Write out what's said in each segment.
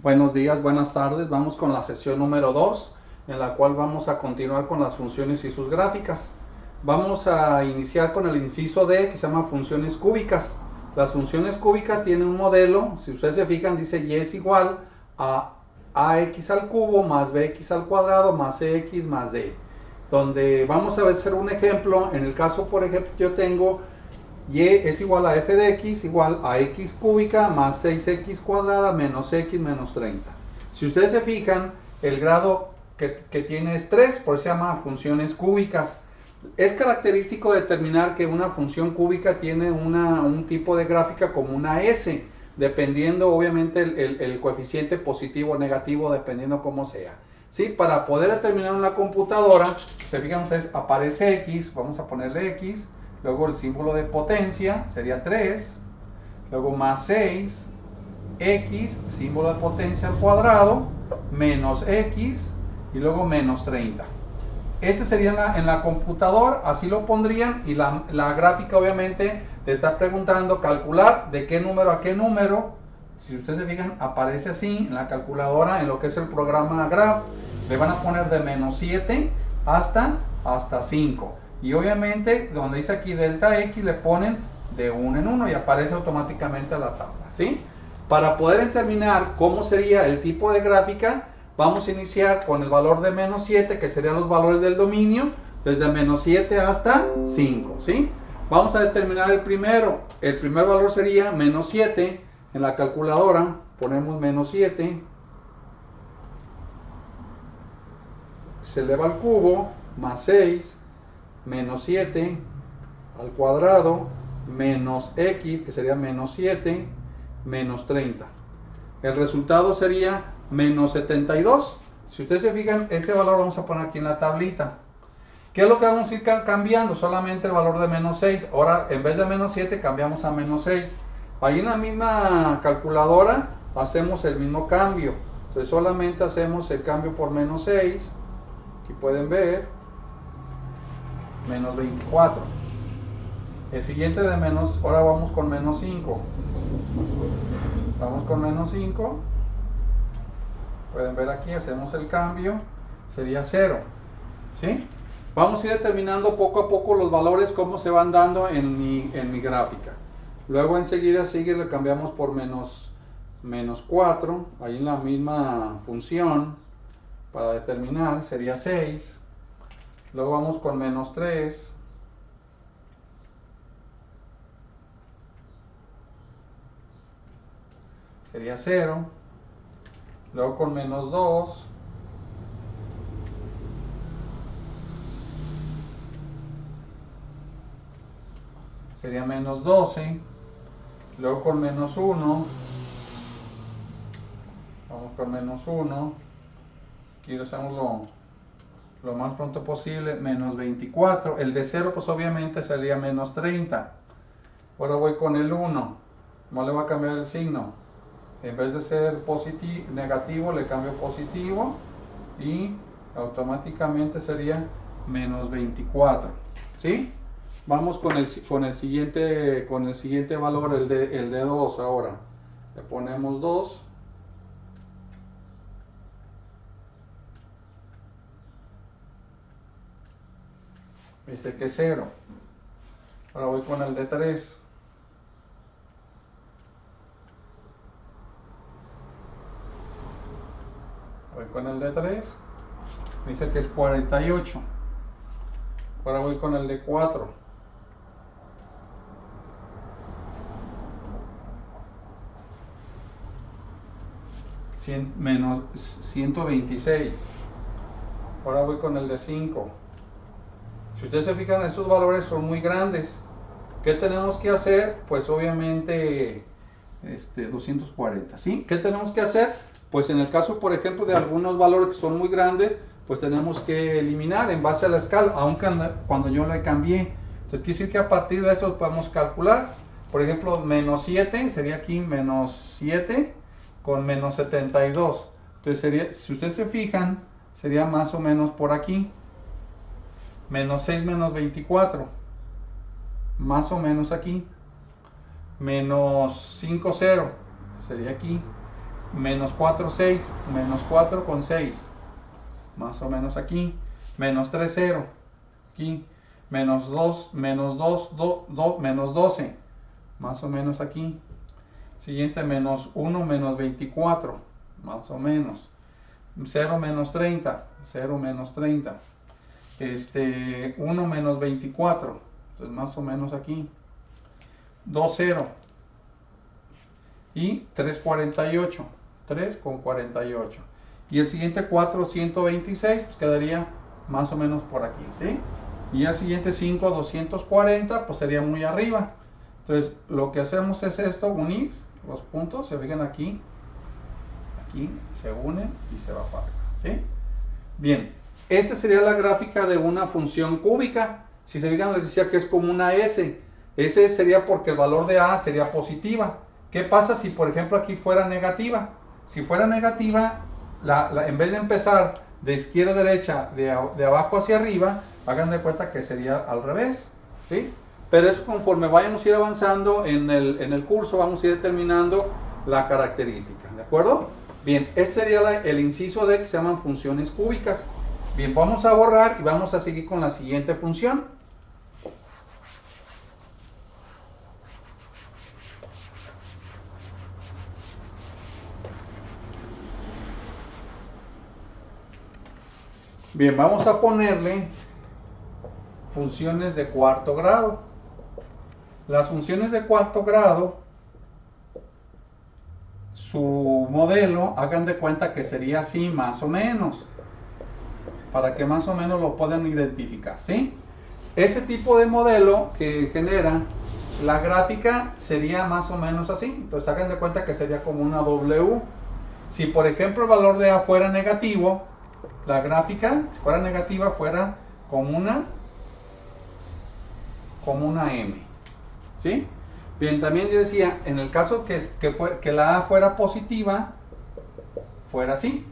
Buenos días, buenas tardes. Vamos con la sesión número 2, en la cual vamos a continuar con las funciones y sus gráficas. Vamos a iniciar con el inciso D, que se llama funciones cúbicas. Las funciones cúbicas tienen un modelo, si ustedes se fijan, dice y es igual a ax al cubo más bx al cuadrado más cx más d. Donde vamos a hacer un ejemplo. En el caso, por ejemplo, yo tengo y es igual a f de x igual a x cúbica más 6x cuadrada menos x menos 30. Si ustedes se fijan, el grado que tiene es 3, por eso se llama funciones cúbicas. Es característico determinar que una función cúbica tiene un tipo de gráfica como una S, dependiendo obviamente el coeficiente positivo o negativo, dependiendo cómo sea. ¿Sí? Para poder determinar en la computadora, se fijan ustedes, aparece x, vamos a ponerle x, luego el símbolo de potencia sería 3, luego más 6, x, símbolo de potencia al cuadrado, menos x, y luego menos 30. Ese sería en la computadora, así lo pondrían, y la gráfica obviamente te está preguntando calcular de qué número a qué número. Si ustedes se fijan, aparece así en la calculadora, en lo que es el programa Graph, le van a poner de menos 7 hasta 5. Y obviamente, donde dice aquí delta x, le ponen de 1 en 1 y aparece automáticamente la tabla, ¿sí? Para poder determinar cómo sería el tipo de gráfica, vamos a iniciar con el valor de menos 7, que serían los valores del dominio, desde menos 7 hasta 5, ¿sí? Vamos a determinar el primero. El primer valor sería menos 7. En la calculadora ponemos menos 7. Se eleva al cubo, más 6. Menos 7 al cuadrado, menos x, que sería menos 7, menos 30. El resultado sería menos 72. Si ustedes se fijan, ese valor vamos a poner aquí en la tablita. ¿Qué es lo que vamos a ir cambiando? Solamente el valor de menos 6. Ahora, en vez de menos 7, cambiamos a menos 6. Ahí en la misma calculadora hacemos el mismo cambio. Entonces solamente hacemos el cambio por menos 6. Aquí pueden ver. Menos 24. El siguiente de menos, ahora vamos con menos 5. Vamos con menos 5. Pueden ver aquí, hacemos el cambio, sería 0. ¿Sí? Vamos a ir determinando poco a poco los valores, cómo se van dando en mi gráfica. Luego enseguida sigue, le cambiamos por menos 4, ahí en la misma función, para determinar, sería 6. Luego vamos con menos 3. Sería 0. Luego con menos 2. Sería menos 12. Luego con menos 1. Vamos con menos 1. Aquí lo hacemos lo más pronto posible, menos 24. El de 0 pues obviamente sería menos 30. Ahora voy con el 1. No le voy a cambiar el signo. En vez de ser negativo, le cambio positivo. Y automáticamente sería menos 24. ¿Sí? Vamos con el siguiente valor, el de 2 ahora. Le ponemos 2. Dice que 0. Ahora voy con el de 3. Voy con el de 3. Dice que es 48. Ahora voy con el de 4. Menos 126. Ahora voy con el de 5. Si ustedes se fijan, esos valores son muy grandes. ¿Qué tenemos que hacer? Pues obviamente 240, ¿sí? ¿Qué tenemos que hacer? Pues en el caso, por ejemplo, de algunos valores que son muy grandes, pues tenemos que eliminar en base a la escala, aunque cuando yo le cambié. Entonces quiere decir que a partir de eso podemos calcular. Por ejemplo, menos 7 sería aquí menos 7 con menos 72. Entonces sería, si ustedes se fijan, sería más o menos por aquí. Menos 6 menos 24. Más o menos aquí. Menos 5, 0. Sería aquí. menos 4, 6, menos 4 con 6, más o menos aquí, menos 3, 0, aquí, menos 2, menos 2, menos 12, más o menos aquí, siguiente, menos 1, menos 24, más o menos, 0 menos 30, 0 menos 30, 1 menos 24, entonces más o menos aquí, 2, 0, y 3, 48, 3 con 48. Y el siguiente 4, 126, pues quedaría más o menos por aquí, ¿sí? Y el siguiente 5, 240, pues sería muy arriba. Entonces, lo que hacemos es esto, unir los puntos, se fijan aquí, aquí se unen y se va para acá, ¿sí? Bien, esa sería la gráfica de una función cúbica. Si se fijan, les decía que es como una S. S sería porque el valor de A sería positiva. ¿Qué pasa si, por ejemplo, aquí fuera negativa? Si fuera negativa, en vez de empezar de izquierda a derecha, de abajo hacia arriba, hagan de cuenta que sería al revés, ¿sí? Pero eso, conforme vayamos a ir avanzando en el curso, vamos a ir determinando la característica, ¿de acuerdo? Bien, ese sería el inciso D, que se llaman funciones cúbicas. Bien, vamos a borrar y vamos a seguir con la siguiente función. Bien, vamos a ponerle funciones de cuarto grado. Las funciones de cuarto grado, su modelo, hagan de cuenta que sería así más o menos, para que más o menos lo puedan identificar, ¿sí? Ese tipo de modelo que genera la gráfica sería más o menos así. Entonces hagan de cuenta que sería como una W. Si por ejemplo el valor de A fuera negativo, la gráfica, si fuera negativa, fuera como una M, ¿sí? Bien, también yo decía, en el caso que la A fuera positiva, fuera así.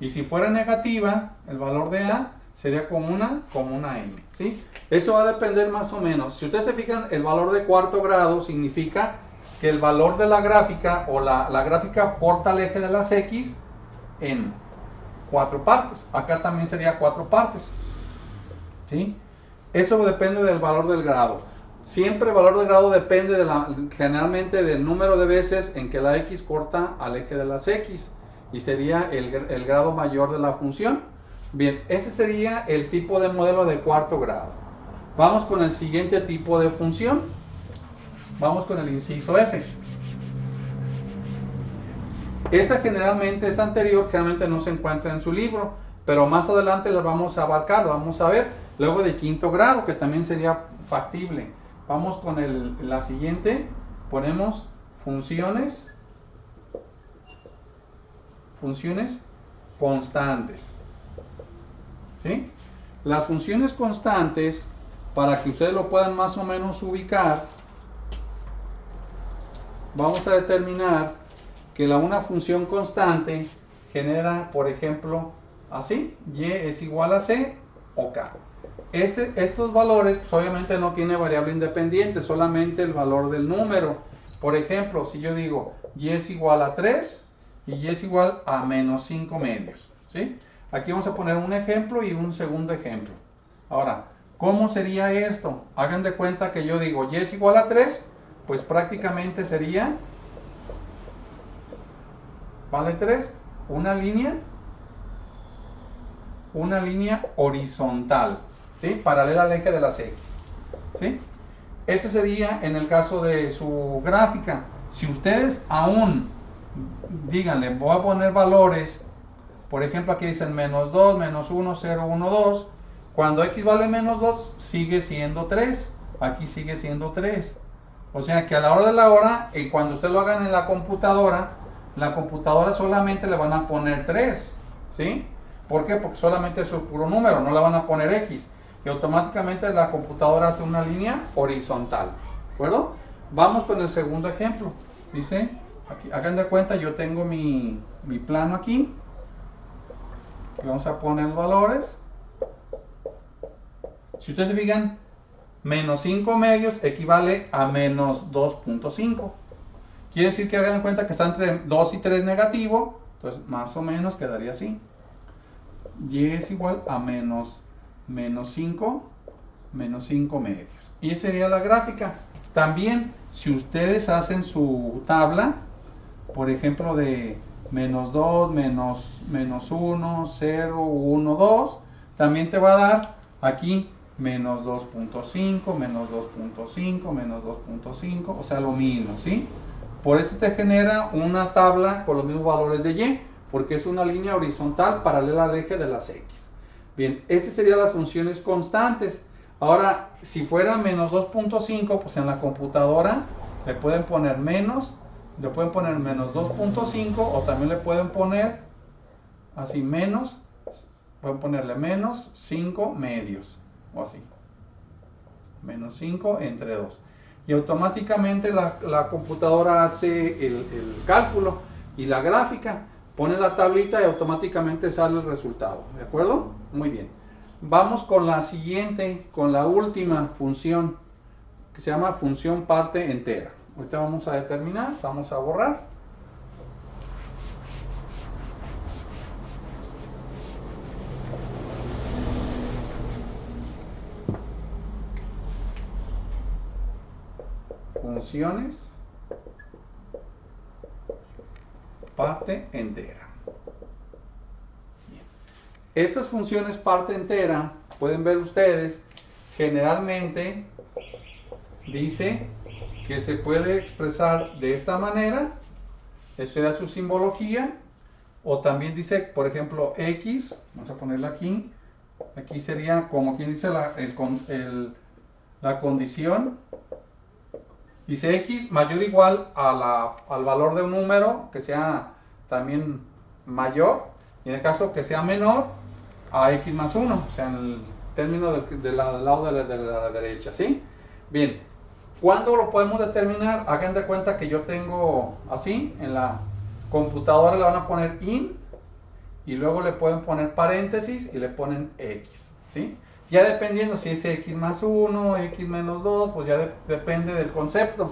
Y si fuera negativa, el valor de A sería como una M, ¿sí? Eso va a depender más o menos. Si ustedes se fijan, el valor de cuarto grado significa que el valor de la gráfica o la gráfica corta el eje de las X en 4 partes. Acá también sería 4 partes, ¿sí? Eso depende del valor del grado. Siempre el valor del grado depende generalmente del número de veces en que la X corta al eje de las X, y sería el grado mayor de la función. Bien, ese sería el tipo de modelo de cuarto grado. Vamos con el siguiente tipo de función. Vamos con el inciso F. Esta anterior, generalmente no se encuentra en su libro, pero más adelante la vamos a abarcar, la vamos a ver. Luego de quinto grado, que también sería factible. Vamos con la siguiente. Ponemos funciones constantes, ¿sí? Las funciones constantes, para que ustedes lo puedan más o menos ubicar, vamos a determinar que una función constante genera, por ejemplo, así, y es igual a c o k. Estos valores, pues, obviamente no tiene variable independiente, solamente el valor del número. Por ejemplo, si yo digo y es igual a 3 y y es igual a menos 5 medios, ¿sí? Aquí vamos a poner un ejemplo y un segundo ejemplo. Ahora, ¿cómo sería esto? Hagan de cuenta que yo digo y es igual a 3, pues prácticamente sería, vale 3, una línea horizontal, ¿sí? Paralela al eje de las X, ¿sí? Ese sería en el caso de su gráfica. Si ustedes aún, díganle, voy a poner valores, por ejemplo aquí dicen menos 2, menos 1, 0, 1, 2, cuando X vale menos 2 sigue siendo 3, aquí sigue siendo 3. O sea que a la hora de la hora, y cuando ustedes lo hagan en la computadora solamente le van a poner 3, ¿sí? ¿Por qué? Porque solamente es un puro número, no le van a poner X. Y automáticamente la computadora hace una línea horizontal, ¿de acuerdo? Vamos con el segundo ejemplo. Dice, aquí, hagan de cuenta, yo tengo mi plano aquí. Y vamos a poner valores. Si ustedes se fijan, menos 5 medios equivale a menos 2.5. Quiere decir que hagan en cuenta que está entre 2 y 3 negativo, entonces más o menos quedaría así. Y es igual a menos 5 medios. Y esa sería la gráfica. También, si ustedes hacen su tabla, por ejemplo, de menos 2, menos 1, 0, 1, 2, también te va a dar aquí menos 2.5, menos 2.5, menos 2.5, o sea, lo mismo, ¿sí? Por eso te genera una tabla con los mismos valores de y, porque es una línea horizontal paralela al eje de las x. Bien, esas serían las funciones constantes. Ahora, si fuera menos 2.5, pues en la computadora le pueden poner menos 2.5, o también le pueden poner así pueden ponerle menos 5 medios, o así, menos 5 entre 2. Y automáticamente la computadora hace el cálculo y la gráfica, pone la tablita y automáticamente sale el resultado, ¿de acuerdo? Muy bien. Vamos con la siguiente, con la última función, que se llama función parte entera. Ahorita vamos a determinar, vamos a borrar. Funciones parte entera. Bien. Esas funciones parte entera, pueden ver ustedes, generalmente dice que se puede expresar de esta manera, eso era su simbología, o también dice, por ejemplo, x, vamos a ponerla aquí sería como quien dice la condición, dice x mayor o igual al valor de un número que sea también mayor, y en el caso que sea menor a x más 1, o sea, en el término del lado de la derecha, ¿sí? Bien, ¿cuándo lo podemos determinar? Hagan de cuenta que yo tengo así, en la computadora le van a poner in, y luego le pueden poner paréntesis y le ponen x, ¿sí? Ya dependiendo si es x más 1, x menos 2, pues ya depende del concepto.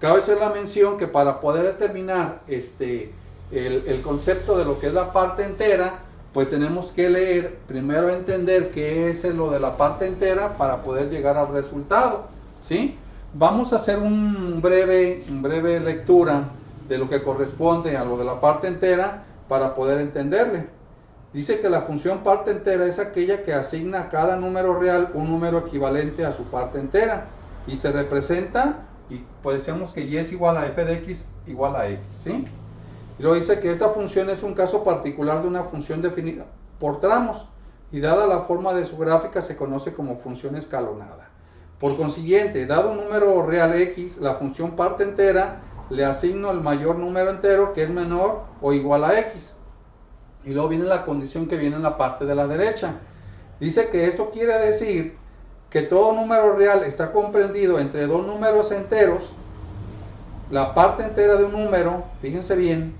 Cabe hacer la mención que para poder determinar el concepto de lo que es la parte entera, pues tenemos que leer, primero entender qué es lo de la parte entera para poder llegar al resultado, ¿sí? Vamos a hacer una breve lectura de lo que corresponde a lo de la parte entera para poder entenderle. Dice que la función parte entera es aquella que asigna a cada número real un número equivalente a su parte entera y se representa, y pues decimos que y es igual a f de x igual a x, ¿sí? Y luego dice que esta función es un caso particular de una función definida por tramos y dada la forma de su gráfica se conoce como función escalonada. Por consiguiente, dado un número real x, la función parte entera le asigno el mayor número entero que es menor o igual a x. Y luego viene la condición que viene en la parte de la derecha. Dice que esto quiere decir que todo número real está comprendido entre dos números enteros. La parte entera de un número, fíjense bien,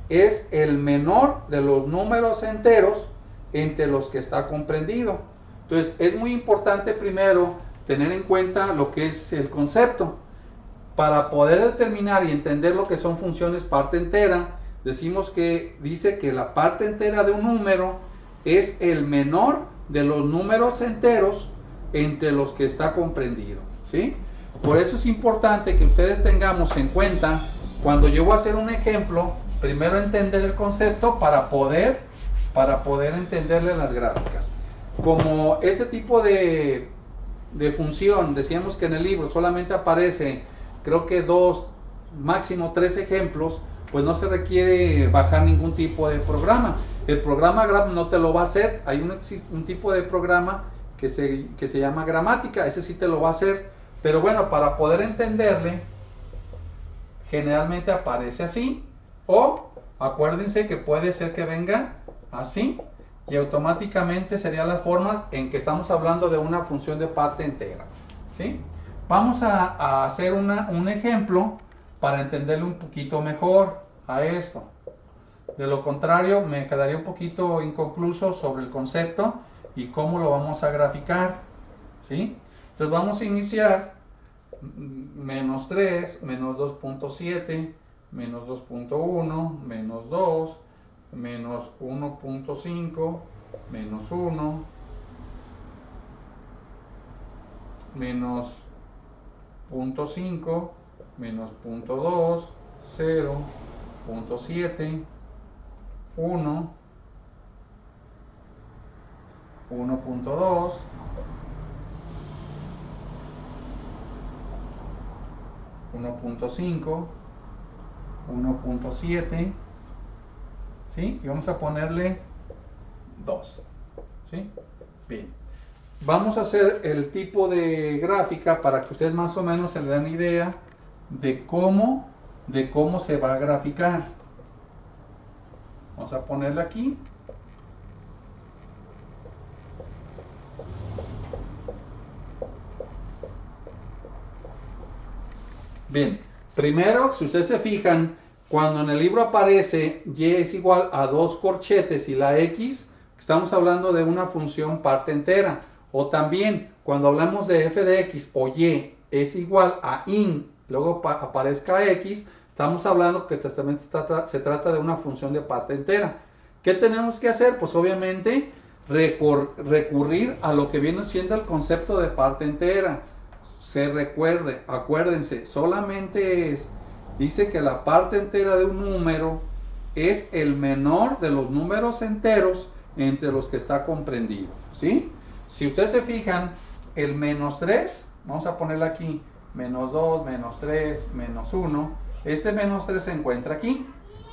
es el menor de los números enteros entre los que está comprendido. Entonces es muy importante primero tener en cuenta lo que es el concepto. Para poder determinar y entender lo que son funciones parte entera, decimos que dice que la parte entera de un número es el menor de los números enteros entre los que está comprendido, ¿sí? Por eso es importante que ustedes tengamos en cuenta, cuando yo voy a hacer un ejemplo, primero entender el concepto para poder entenderle las gráficas. Como ese tipo de función, decíamos que en el libro solamente aparece, creo que 2, máximo 3 ejemplos, pues no se requiere bajar ningún tipo de programa. El programa no te lo va a hacer. Hay un tipo de programa que se llama gramática, ese sí te lo va a hacer. Pero bueno, para poder entenderle, generalmente aparece así, o acuérdense que puede ser que venga así, y automáticamente sería la forma en que estamos hablando de una función de parte entera, ¿sí? Vamos a hacer un ejemplo para entenderlo un poquito mejor a esto. De lo contrario, me quedaría un poquito inconcluso sobre el concepto y cómo lo vamos a graficar, ¿sí? Entonces vamos a iniciar menos 3, menos 2.7, menos 2.1, menos 2, menos 1.5, menos 1, menos 0.5, menos 0.2, 0, 0.7, 1, 1.2, 1.5, 1.7, ¿sí? Y vamos a ponerle 2, ¿sí? Bien. Vamos a hacer el tipo de gráfica para que ustedes más o menos se le den idea de cómo se va a graficar. Vamos a ponerle aquí. Bien, primero, si ustedes se fijan, cuando en el libro aparece y es igual a 2 corchetes y la x, estamos hablando de una función parte entera. O también, cuando hablamos de f de x o y es igual a in, luego aparezca x, estamos hablando que también se trata de una función de parte entera. ¿Qué tenemos que hacer? Pues obviamente recurrir a lo que viene siendo el concepto de parte entera. Acuérdense, solamente dice que la parte entera de un número es el menor de los números enteros entre los que está comprendido, ¿sí? Si ustedes se fijan, el menos 3, vamos a ponerle aquí, menos 2, menos 3, menos 1, este menos 3 se encuentra aquí,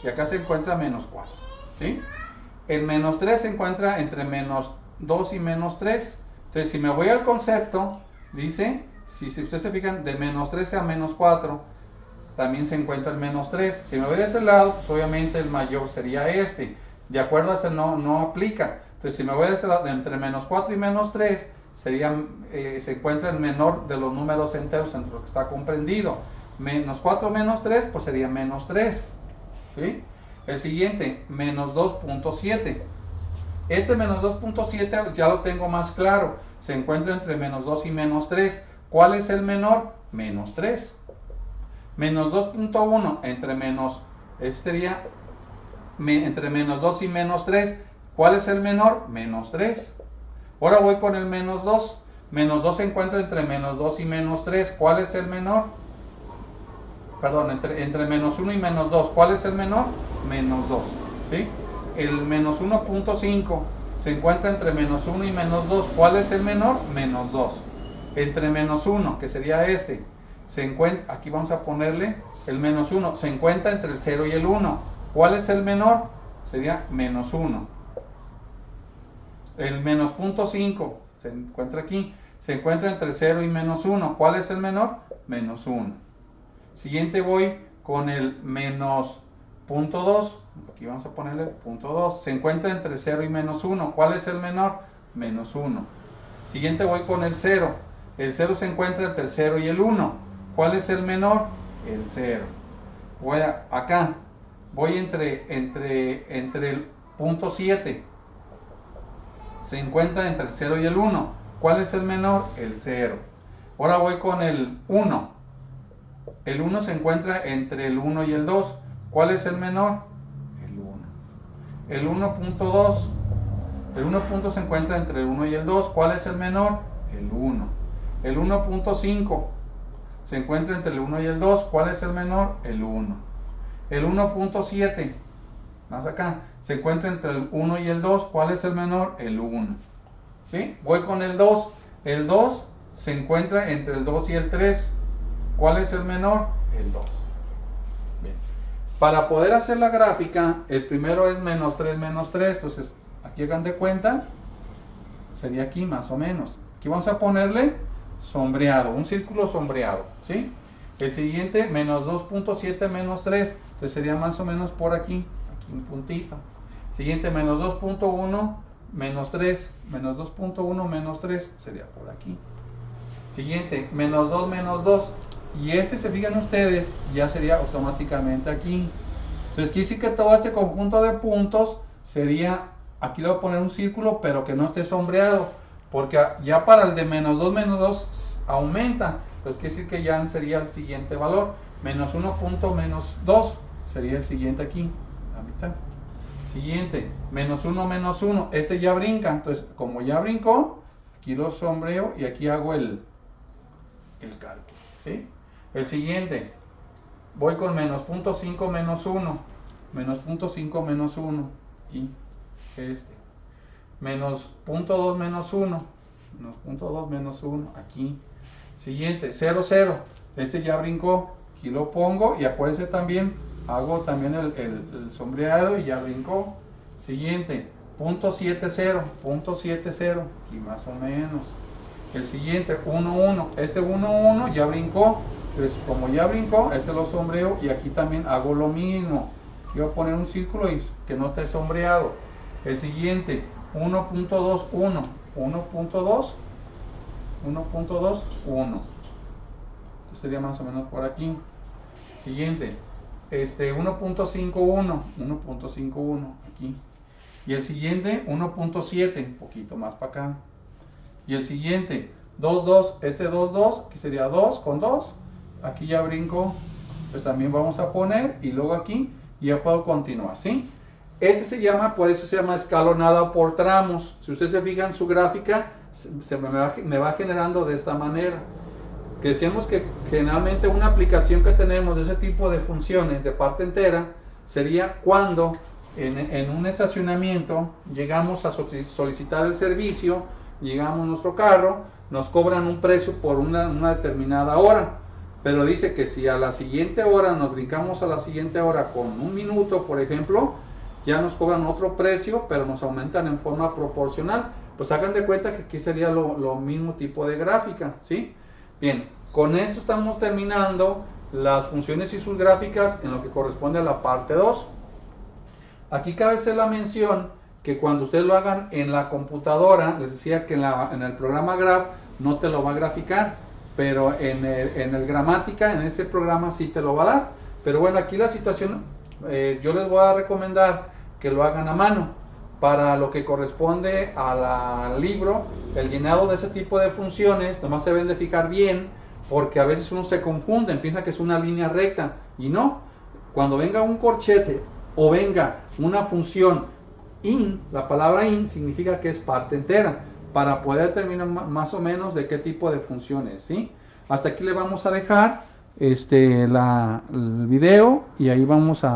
y acá se encuentra menos 4, ¿sí? El menos 3 se encuentra entre menos 2 y menos 3, entonces si me voy al concepto, dice, si ustedes se fijan, de menos 13 a menos 4, también se encuentra el menos 3, si me voy de este lado, pues obviamente el mayor sería este, de acuerdo a ese no aplica. Entonces, si me voy a ese lado, entre menos 4 y menos 3, se encuentra el menor de los números enteros entre los que está comprendido. Menos 4 menos 3, pues sería menos 3. ¿Sí? El siguiente, menos 2.7. Este menos 2.7 ya lo tengo más claro. Se encuentra entre menos 2 y menos 3. ¿Cuál es el menor? Menos 3. Menos 2.1 entre menos, este sería entre menos 2 y menos 3. ¿Cuál es el menor? Menos 3. Ahora voy con el menos 2. Menos 2 se encuentra entre menos 2 y menos 3. ¿Cuál es el menor? Perdón, entre menos 1 y menos 2. ¿Cuál es el menor? Menos 2. ¿Sí? El menos 1.5 se encuentra entre menos 1 y menos 2. ¿Cuál es el menor? Menos 2. Entre menos 1, que sería este, se encuentra, aquí vamos a ponerle el menos 1, se encuentra entre el 0 y el 1. ¿Cuál es el menor? Sería menos 1. El menos 0.5 se encuentra aquí, se encuentra entre 0 y menos 1. ¿Cuál es el menor? Menos 1. Siguiente voy con el menos 0.2, aquí vamos a ponerle 0.2, se encuentra entre 0 y menos 1. ¿Cuál es el menor? Menos 1. Siguiente voy con el 0. El 0 se encuentra entre el 0 y el 1. ¿Cuál es el menor? El 0. Voy acá. Voy entre el 0.7. Se encuentra entre el 0 y el 1. ¿Cuál es el menor? El 0. Ahora voy con el 1. El 1 se encuentra entre el 1 y el 2. ¿Cuál es el menor? El 1. El 1.2. El 1 se encuentra entre el 1 y el 2. ¿Cuál es el menor? El 1. El 1.5 se encuentra entre el 1 y el 2. ¿Cuál es el menor? El 1. El 1.7, más acá, se encuentra entre el 1 y el 2. ¿Cuál es el menor? El 1. ¿Sí? Voy con el 2. El 2 se encuentra entre el 2 y el 3. ¿Cuál es el menor? El 2. Bien. Para poder hacer la gráfica, el primero es menos 3, menos 3. Entonces, aquí hagan de cuenta, sería aquí más o menos. Aquí vamos a ponerle sombreado, un círculo sombreado, ¿sí? El siguiente, menos 2.7 menos 3, entonces sería más o menos por aquí un puntito. Siguiente, menos 2.1 menos 3, menos 2.1 menos 3, sería por aquí. Siguiente, menos 2 menos 2, y este, se fijan ustedes, ya sería automáticamente aquí. Entonces quiere decir que todo este conjunto de puntos sería, aquí le voy a poner un círculo, pero que no esté sombreado, porque ya para el de menos 2 aumenta. Entonces quiere decir que ya sería el siguiente valor, menos 1 punto menos 2, sería el siguiente aquí, la mitad. Siguiente, menos 1, menos 1. Este ya brinca, entonces como ya brincó, aquí lo sombreo y aquí hago el cálculo, ¿sí? El siguiente, voy con menos 0.5 menos 1, menos 0.5 menos 1, aquí, menos 0.2 menos 1, menos 0.2 menos 1, aquí. Siguiente, 0, 0, este ya brincó, aquí lo pongo y acuérdense también, hago también el sombreado y ya brincó. Siguiente, 0.70, 0.70, aquí más o menos. El siguiente, 1, 1, este 1, 1 ya brincó, entonces como ya brincó, este lo sombreo y aquí también hago lo mismo. Aquí voy a poner un círculo y que no esté sombreado. El siguiente, 1.2, 1, 1.2, 1.2, 1. Esto sería más o menos por aquí. Siguiente, 1.51, 1.51 aquí. Y el siguiente, 1.7, un poquito más para acá. Y el siguiente, 2, 2, este 2, 2, aquí sería 2 con 2. Aquí ya brinco, pues también vamos a poner y luego aquí y ya puedo continuar, ¿sí? Este se llama, por eso se llama escalonada por tramos. Si ustedes se fijan en su gráfica, me va generando de esta manera. Que decíamos que generalmente una aplicación que tenemos de ese tipo de funciones de parte entera sería cuando en un estacionamiento llegamos a solicitar el servicio, llegamos a nuestro carro, nos cobran un precio por una determinada hora, pero dice que si a la siguiente hora nos brincamos a la siguiente hora con un minuto, por ejemplo, ya nos cobran otro precio, pero nos aumentan en forma proporcional. Pues hagan de cuenta que aquí sería lo mismo tipo de gráfica, ¿sí? Bien, con esto estamos terminando las funciones y sus gráficas en lo que corresponde a la parte 2. Aquí cabe hacer la mención que cuando ustedes lo hagan en la computadora, les decía que en el programa Graph no te lo va a graficar, pero en el Gramática, en ese programa sí te lo va a dar. Pero bueno, aquí la situación, yo les voy a recomendar que lo hagan a mano. Para lo que corresponde al libro, el llenado de ese tipo de funciones, nomás se deben de fijar bien, porque a veces uno se confunde, piensa que es una línea recta, y no. Cuando venga un corchete o venga una función in, la palabra in significa que es parte entera, para poder determinar más o menos de qué tipo de funciones, ¿sí? Hasta aquí le vamos a dejar el video y ahí vamos a